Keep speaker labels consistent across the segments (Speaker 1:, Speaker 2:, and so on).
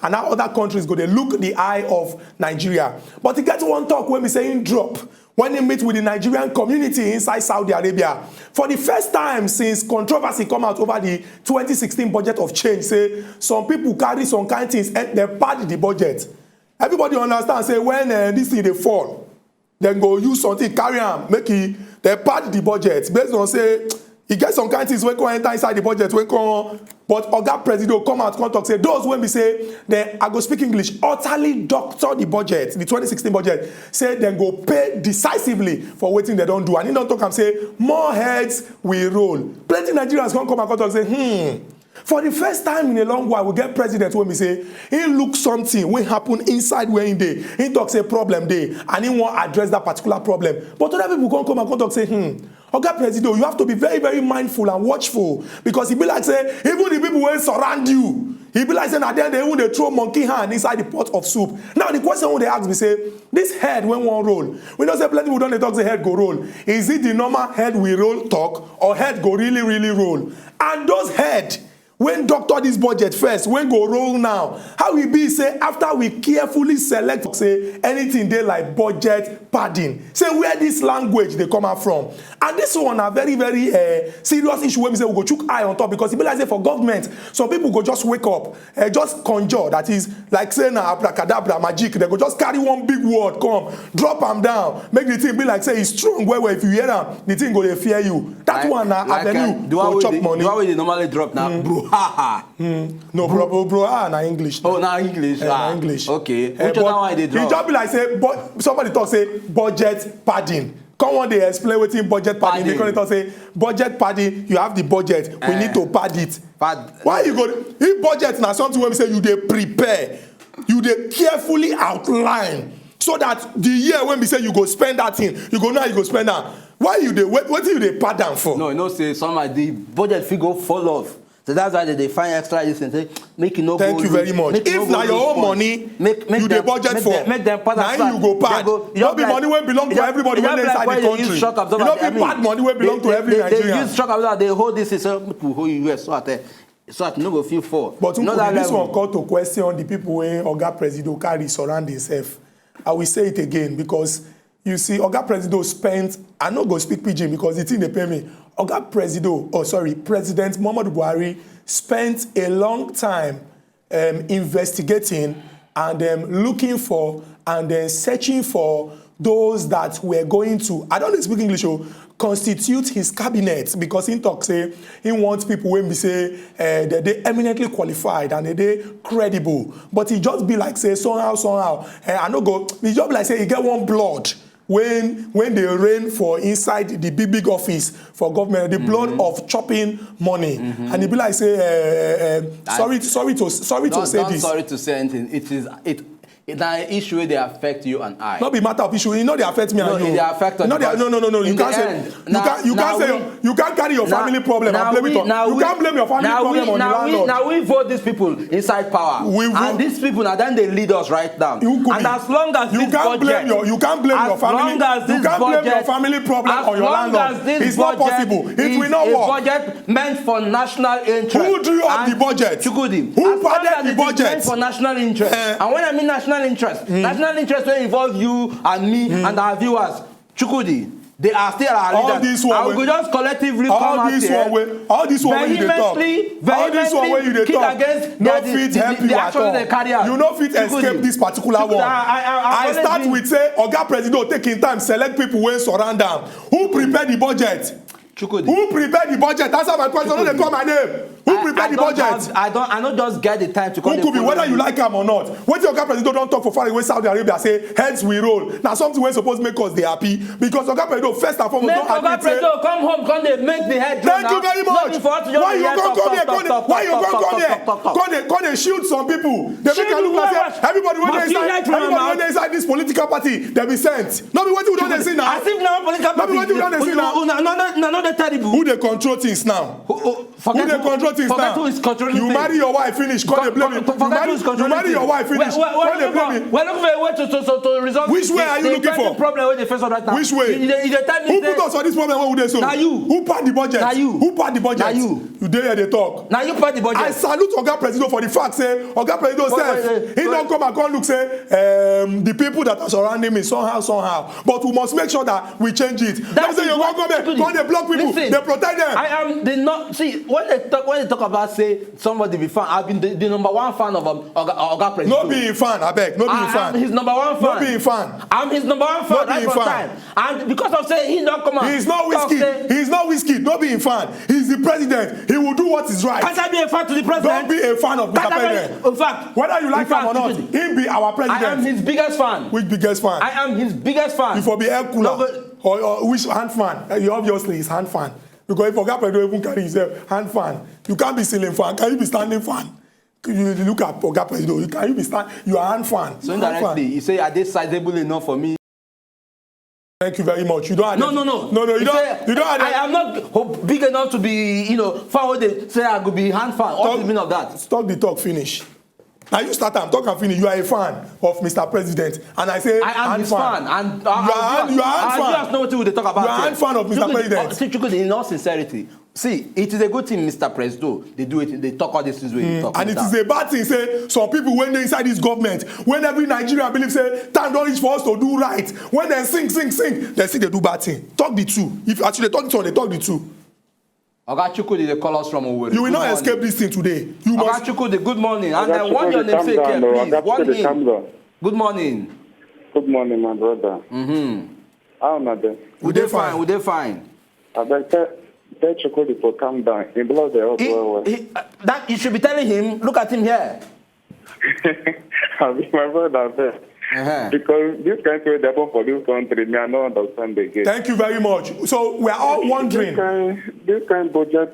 Speaker 1: and now other countries go, they look the eye of Nigeria. But he gets one talk when we saying drop, when he meet with the Nigerian community inside Saudi Arabia. For the first time since controversy come out over the 2016 budget of change, say some people carry some kind of things and they pad the budget. Everybody understand, say when this thing they fall, then go use something, carry am, make it, they pad the budget based on say, he get some kind of things when come enter inside the budget, when come, but Oga President come out, come talk, say those when we say, then I go speak English, utterly doctor the budget, the 2016 budget, say then go pay decisively for waiting they don't do. And he don't talk and say, more heads will roll. Plenty Nigerians come and talk and say, for the first time in a long while, we get president when we say, he look something when happen inside where in day. He talk say problem day, and he want address that particular problem. But other people come and talk say, Oga President, you have to be very, very mindful and watchful, because he be like say, even the people who surround you, he be like saying at the end they even they throw monkey hand inside the pot of soup. Now the question when they ask me say, this head when one roll, we don't say plenty people don't talk say head go roll. Is it the normal head we roll talk, or head go really, really roll? And those head, when doctor this budget first, when go roll now, how we be say after we carefully select say anything they like budget padding, say where this language they come out from. And this one a very, very serious issue when we say we go chook eye on top, because it be like say for government, some people go just wake up, just conjure, that is like saying abracadabra magic, they go just carry one big word, come, drop them down, make the thing be like say it's strong, where if you hear them, the thing go they fear you. That one avenue go chop money.
Speaker 2: Do I they normally drop now? Bro,
Speaker 1: no, bro, na English.
Speaker 2: Oh, na English.
Speaker 1: Na English.
Speaker 2: Okay. Which other one they drop?
Speaker 1: It just be like say, but somebody talk say budget padding. Come on, they explain what in budget padding. They can say budget padding. You have the budget. We need to pad it. Why you go? If budget now something when we say you they prepare, you they carefully outline, so that the year when we say you go spend that thing, you go now you go spend that. Why you they what do you they pad down for?
Speaker 2: No, you know say some of the budget figure fall off. So that's why they find extra this and say, make it no
Speaker 1: Thank you very much. If now your own money,
Speaker 2: make
Speaker 1: you the budget for, now you go pad. You don't be money when belong to everybody when they inside the country. You don't be bad money when belong to every Nigerian.
Speaker 2: They use shock absorber, they hold this, so hold US, so that no go feel for.
Speaker 1: But this one call to question the people when Oga President carry surround himself. I will say it again, because you see, Oga President spent, I no go speak pidgin because the thing they pay me. Oga President Muhammadu Buhari spent a long time investigating and looking for and searching for those that were going to, I don't speak English, constitute his cabinet, because he talks say he wants people when we say that they eminently qualified and they credible. But he just be like say somehow I no go, he just be like say he get one blood. When they reign for inside the big office for government, the blood of chopping money, and it be like say, sorry to say this.
Speaker 2: Sorry to say anything. It's an issue where they affect you and I.
Speaker 1: Not be matter of issue. You know they affect me and you.
Speaker 2: They affect us.
Speaker 1: No. You can't say. You can't carry your family problem and blame it on. You can't blame your family problem on the landlord.
Speaker 2: Now we vote these people inside power, and these people now then they lead us right down. And as long as
Speaker 1: you can't blame your family. You can't blame your family problem on your landlord. It's not possible. It will not work.
Speaker 2: Budget meant for national interest.
Speaker 1: Who drew up the budget?
Speaker 2: Chukudi.
Speaker 1: Who padded the budget?
Speaker 2: Meant for national interest. And when I mean national interest will involve you and me and our viewers. Chukudi, they are still our leaders.
Speaker 1: All this one,
Speaker 2: I will just collectively come out here.
Speaker 1: All this one where you talk. All this one where you talk. No fit help you at all. You no fit escape this particular one. I start with say, Oga President taking time select people when surround them. Who prepared the budget?
Speaker 2: Chukudi.
Speaker 1: Who prepared the budget? That's how my question. Don't they call my name? Who prepared the budget?
Speaker 2: I don't just get the time to call.
Speaker 1: Who could be, whether you like him or not. When the Oga President don't talk for far away Saudi Arabia, say heads we roll. Now something we're supposed to make us they happy, because Oga President first and foremost don't
Speaker 2: Oga President come home, come they make the head.
Speaker 1: Thank you very much. Why you come here? Come they shoot some people. They make it look like everybody when they inside this political party, they be sent. Not be what you don't see now.
Speaker 2: As if now political party.
Speaker 1: Not be what you don't see now.
Speaker 2: No, terrible.
Speaker 1: Who they control things now? Who they control things now?
Speaker 2: Who is controlling
Speaker 1: you
Speaker 2: things.
Speaker 1: marry your wife, finish. Call the blame me. You marry your wife, finish. Call the blame me.
Speaker 2: We're looking for a way to resolve.
Speaker 1: Which way are you looking for?
Speaker 2: Problem with the face right now.
Speaker 1: Which way? Who put us on this problem? What would they say?
Speaker 2: Now you.
Speaker 1: Who part the budget?
Speaker 2: Now you.
Speaker 1: Who part the budget?
Speaker 2: Now you.
Speaker 1: You dare hear they talk.
Speaker 2: Now you part the budget.
Speaker 1: I salute Oga President for the fact say Oga President self. He don't come and come look say the people that are surrounding me somehow. But we must make sure that we change it. That's say you go come there, come they block people, they protect them.
Speaker 2: I am the not see when they talk about say somebody be fan. I've been the number one fan of Oga President.
Speaker 1: No be fan, I beg. No be fan.
Speaker 2: I'm his number one fan.
Speaker 1: No be fan.
Speaker 2: I'm his number one fan right from time. And because of say he don't come out.
Speaker 1: He's not whiskey. He's not whiskey. No be a fan. He's the president. He will do what is right.
Speaker 2: Can't I be a fan to the president?
Speaker 1: Don't be a fan of Mr. President.
Speaker 2: In fact,
Speaker 1: whether you like him or not, him be our president.
Speaker 2: I am his biggest fan.
Speaker 1: Which biggest fan?
Speaker 2: I am his biggest fan.
Speaker 1: If you be air cooler or which hand fan? You obviously is hand fan. Because if Oga President even carry himself hand fan, you can't be ceiling fan. Can you be standing fan? You look at Oga President. Can you be stand? You are hand fan.
Speaker 2: So indirectly, you say, are they sizable enough for me?
Speaker 1: Thank you very much. You don't.
Speaker 2: No.
Speaker 1: You don't.
Speaker 2: I am not big enough to be, fan. What they say I could be hand fan. What's the meaning of that?
Speaker 1: Stop the talk. Finish. Now you start. I'm talking. Finish. You are a fan of Mr. President, and I say
Speaker 2: I am his fan. And you are
Speaker 1: hand fan.
Speaker 2: I just know what they talk about.
Speaker 1: You are hand fan of Mr. President.
Speaker 2: See, Chukwudi, in all sincerity, see, it is a good thing, Mr. President. They do it. They talk all these things when you talk.
Speaker 1: And it is a bad thing. Say some people when they inside this government, when every Nigerian believe say time don't reach for us to do right. When they sing, they say they do bad thing. Talk the two. If actually they talk the two, they talk the two.
Speaker 2: Oga Chukwudi, they call us from Owerri.
Speaker 1: You will not escape this thing today. You
Speaker 2: Oga
Speaker 1: must.
Speaker 2: Chukwudi, good morning. And then one your name say here, please. One name. Good morning.
Speaker 3: Good morning, my brother. How am I there?
Speaker 2: We dey fine. We dey fine.
Speaker 3: I beg tell Chukwudi to calm down. He blows the hot well.
Speaker 2: That you should be telling him. Look at him here.
Speaker 3: My brother there. Because this country they happen for this country, me I don't understand again.
Speaker 1: Thank you very much. So we are all wondering.
Speaker 3: This kind budget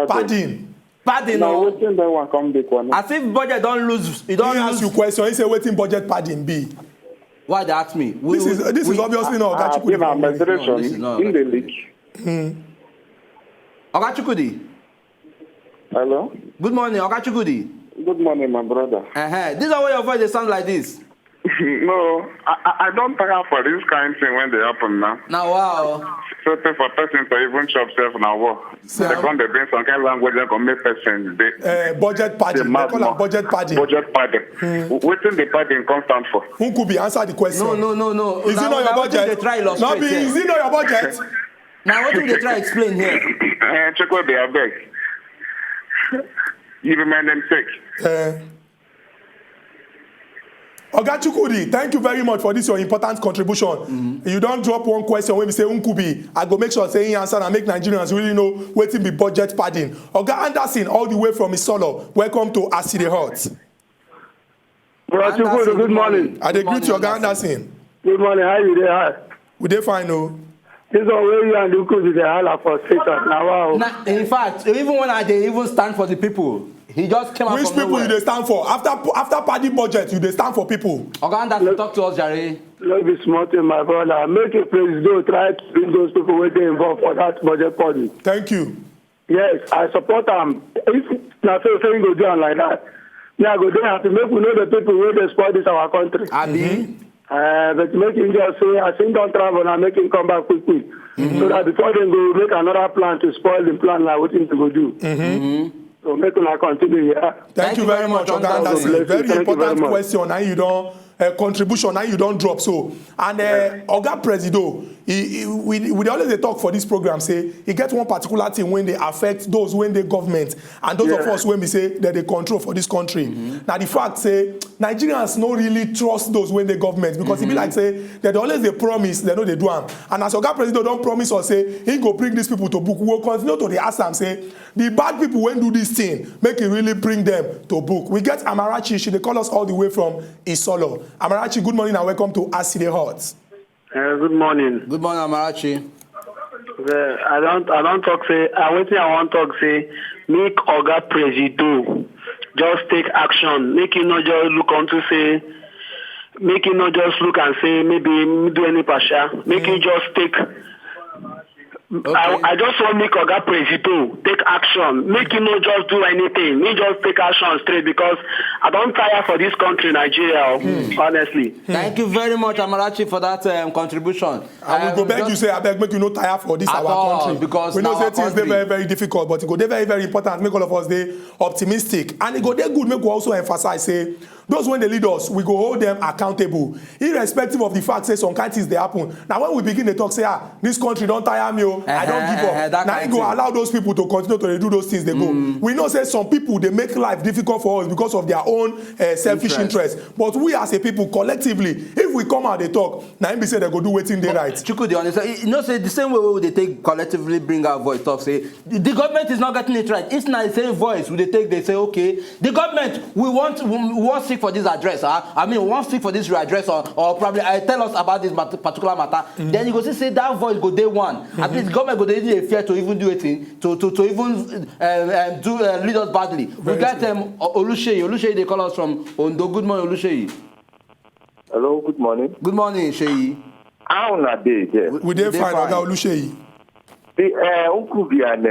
Speaker 1: Padding.
Speaker 3: Now waiting that one come big one.
Speaker 2: As if budget don't lose. He don't
Speaker 1: ask you question. He say waiting budget padding be.
Speaker 2: Why they ask me?
Speaker 1: This is obviously not Oga Chukwudi.
Speaker 3: In the league.
Speaker 2: Oga Chukwudi.
Speaker 3: Hello.
Speaker 2: Good morning, Oga Chukwudi.
Speaker 3: Good morning, my brother.
Speaker 2: This is why your voice they sound like this.
Speaker 3: No, I don't tire for this kind of thing when they happen now.
Speaker 2: Now, wow.
Speaker 3: So for person to even chop self now, what? They come to bring some kind of language that can make person.
Speaker 1: Budget padding. They call it budget padding.
Speaker 3: Budget padding. Waiting the padding constant for.
Speaker 1: Who could be answer the question?
Speaker 2: No.
Speaker 1: Is it not your budget? Is it not your budget?
Speaker 2: Now, what do they try to explain here?
Speaker 3: Check what they are beg. You remain them sick.
Speaker 1: Oga Chukwudi, thank you very much for this your important contribution. You don't drop one question when we say Nkubi. I go make sure say he answer and make Nigerians really know wetin be budget padding. Oga Anderson, all the way from Isolo, welcome to Aside Hot.
Speaker 4: Bro, Chukwudi, good morning.
Speaker 1: I dey greet you, Oga Anderson.
Speaker 4: Good morning. How you there?
Speaker 1: We dey fine, no.
Speaker 4: This one where you and Nkubi dey holla for station. Now, wow.
Speaker 2: In fact, even when I dey even stand for the people. He just came out
Speaker 1: Which
Speaker 2: from
Speaker 1: people
Speaker 2: nowhere.
Speaker 1: you dey stand for? After party budget, you dey stand for people.
Speaker 2: Oga Anderson, talk to us, Jerry.
Speaker 4: Let me smart in my brother. Make a president try to bring those people where they involved for that budget party.
Speaker 1: Thank you.
Speaker 4: Yes, I support them. If na so saying go down like that, I go there have to make we know the people where they spoil this our country. But make him just say, I think don't travel and make him come back quickly. So that before they go make another plan to spoil the plan like what they go do. So make una continue here.
Speaker 1: Thank you very much, Oga Anderson. Very important question, and you don't contribution, and you don't drop. So, and Oga Presido, we always dey talk for this program. Say he get one particular thing when they affect those when they government, and those of us when we say that they control for this country. Now the fact say Nigerians no really trust those when they government because it be like say that always they promise they know they do them. And as Oga Presido don't promise or say he go bring these people to book, we will continue to the ask them say the bad people when do this thing make it really bring them to book. We get Amarachi. She they call us all the way from Isolo. Amarachi, good morning and welcome to Aside Hot.
Speaker 4: Good morning.
Speaker 2: Good morning, Amarachi.
Speaker 4: I don't talk say. I want talk say. Make Oga Presido just take action. Make him not just look onto say. Make him not just look and say maybe do any partial. Make him just take
Speaker 2: Okay.
Speaker 4: I just want make Oga Presido take action. Make him not just do anything. Me just take action straight because I don't tire for this country, Nigeria, honestly.
Speaker 2: Thank you very much, Amarachi, for that contribution.
Speaker 1: I will go beg you say, I beg make you no tire for this our country.
Speaker 2: Because
Speaker 1: we know say things
Speaker 2: country.
Speaker 1: dey very, very difficult, but it go dey very, very important. Make all of us dey optimistic. And it go dey good, make we also emphasize, say, those when they lead us, we go hold them accountable, irrespective of the fact, say some kind things they happen. Now, when we begin to talk, say, this country don't tire me, I don't give up. Now, it go allow those people to continue to do those things they go. We know, say, some people, they make life difficult for us because of their own selfish interest. But we as a people, collectively, if we come out, they talk, now, be say they go do waiting they right.
Speaker 2: Chukudi, you know, say the same way they take collectively bring our voice, talk, say, the government is not getting it right. It's not the same voice. They say, okay, the government, we want seek for this address, I mean, we want to speak for this readdress or probably tell us about this particular matter. Then you go say that voice go day one. At least government go dey fear to even do it to even lead us badly. We got Oluseyi, they call us from Ondo. Good morning, Oluseyi.
Speaker 5: Hello, good morning.
Speaker 2: Good morning, Sheyi.
Speaker 5: How na dey there?
Speaker 1: We dey fine, Oga Oluseyi.
Speaker 5: Unkubi and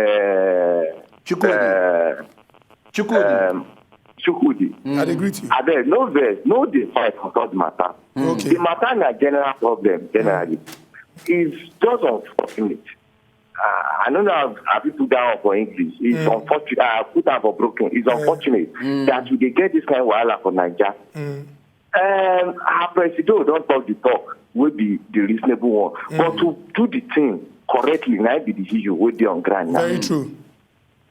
Speaker 5: Chukudi.
Speaker 1: I agree with you.
Speaker 5: Abeg, no vex, no dey fight for that matter.
Speaker 1: Okay.
Speaker 5: The matter na general problem, generally. It's just unfortunate. I don't know how people down for English. It's unfortunate. I put down for broken. It's unfortunate that we dey get this kind of wahala for Naija. Our president don't talk the talk, will be the reasonable one. But to do the thing correctly, now be the issue will be on ground now.
Speaker 1: Very true.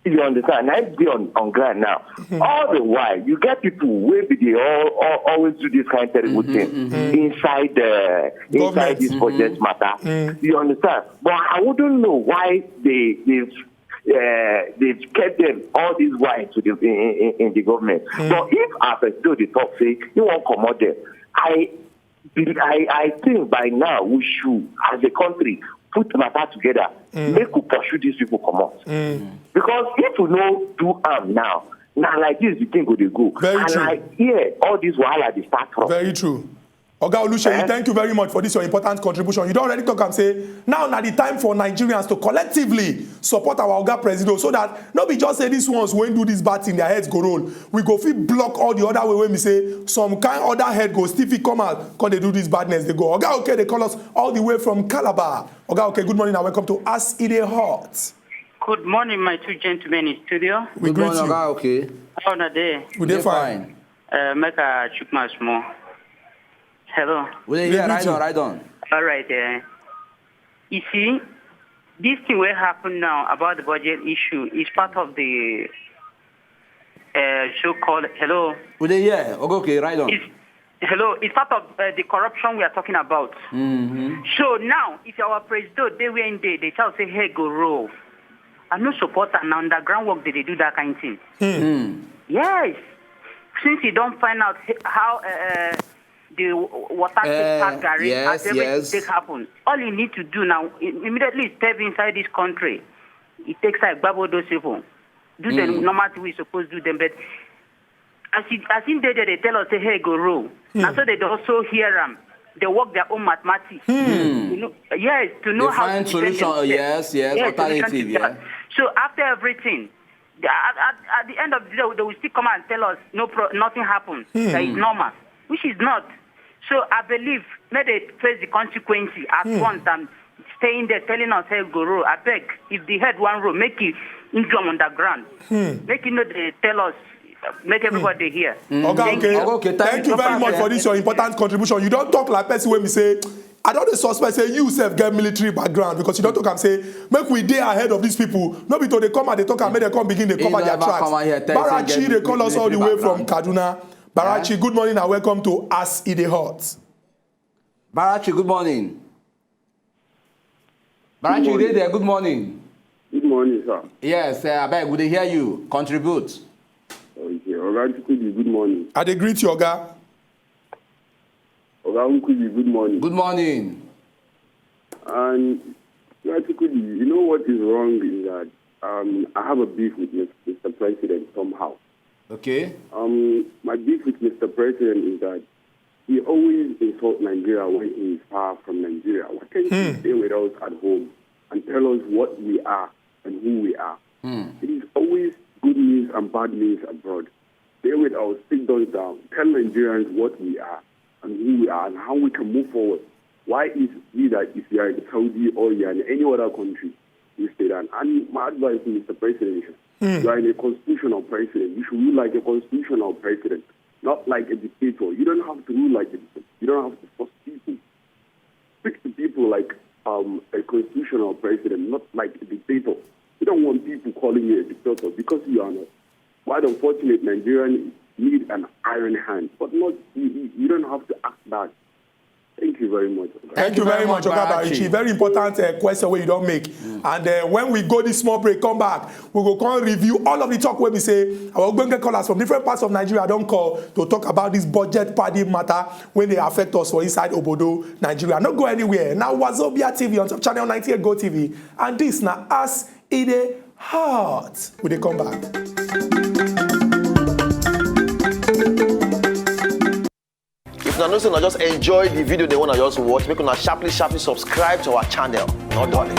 Speaker 5: You understand? Now be on ground now. All the while, you get people will be they always do this kind of terrible thing inside this budget matter. You understand? But I wouldn't know why they've kept them all these while to in the government. But if after do the talk say you won't come out there, I think by now we should, as a country, put matter together, make we pursue these people come out. Because if we no do harm now like this, the thing go dey go.
Speaker 1: Very
Speaker 5: and
Speaker 1: true.
Speaker 5: I hear all these wahala they start from.
Speaker 1: Very true. Oga Oluseyi, thank you very much for this your important contribution. You don't already talk and say, now the time for Nigerians to collectively support our Oga Presido so that not be just say these ones when do this bad thing, their heads go roll. We go fit block all the other way when we say some kind other head go still fit come out, because they do this badness, they go. Oga, okay, they call us all the way from Calabar. Oga, okay, good morning and welcome to As It Dey Hot.
Speaker 6: Good morning, my two gentlemen in studio.
Speaker 1: We greet you.
Speaker 2: Oga, okay.
Speaker 6: How are they?
Speaker 1: We dey fine.
Speaker 6: Make a chook my small. Hello.
Speaker 2: Right on.
Speaker 6: All right. You see, this thing will happen now about the budget issue is part of the so-called hello.
Speaker 2: Okay, right on.
Speaker 6: It's part of the corruption we are talking about. So now, if our president they were in there, they tell say, hey, go roll. I'm not supporter and underground work they do that kind of thing. Yes. Since you don't find out how the water take Gary as everything take happen, all you need to do now immediately step inside this country. It takes like Bible those people. Do them normal we supposed to do them, but as in they tell us say hey go roll. And so they also hear them. They work their own mathematics. You know, yes, to know
Speaker 2: they
Speaker 6: how
Speaker 2: find
Speaker 6: to
Speaker 2: solution. Alternative. Yeah.
Speaker 6: So after everything, at the end of the day, they will still come and tell us nothing happened. That is normal, which is not. So I believe may they face the consequences at once and staying there telling us, hey, go roll. I beg, if they had one roll, make it income underground. Make it not they tell us, make everybody hear.
Speaker 1: Okay. Thank you very much for this your important contribution. You don't talk like person when we say, I don't suspect say you self get military background because you don't talk and say, make we day ahead of these people. No be to they come and they talk and make them come begin they cover their tracks. Barachi, they call us all the way from Kaduna. Barachi, good morning and welcome to As It Dey Hot.
Speaker 2: Barachi, good morning. Barachi, you there? Good morning.
Speaker 3: Good morning, sir.
Speaker 2: Yes, I beg, would they hear you? Contribute.
Speaker 3: Okay, Oga Chukudi, good morning.
Speaker 1: I dey greet you, Oga.
Speaker 3: Oga Chukudi, good morning.
Speaker 2: Good morning.
Speaker 3: And Oga Chukudi, you know what is wrong is that I have a beef with Mr. President somehow.
Speaker 2: Okay.
Speaker 3: My beef with Mr. President is that he always insults Nigeria when he is far from Nigeria. Why can't he stay with us at home? and tell us what we are and who we are. It is always good news and bad news abroad. Stay with us, sit those down, tell Nigerians what we are and who we are and how we can move forward. Why is it that if you are in Saudi or you are in any other country, you stay down? And my advice to Mr. President is, you are in a constitutional president. You should rule like a constitutional president, not like a dictator. You don't have to rule like a dictator. You don't have to force people. Speak to people like a constitutional president, not like a dictator. You don't want people calling you a dictator because you are not. Quite unfortunate, Nigerians need an iron hand, but not you don't have to act that. Thank you very much.
Speaker 1: Thank you very much, Oga Barichi. Very important question where you don't make. And when we go this small break, come back, we will come review all of the talk where we say our Ogbonge callers from different parts of Nigeria don't call to talk about this budget party matter when they affect us for inside Obodo, Nigeria. Not go anywhere. Now, Wazobia TV on Channel 98 Go TV. And this now As Ide Heart. Will they come back?
Speaker 7: If you know, just enjoy the video they want to just watch, make una sharply subscribe to our channel. Not darling.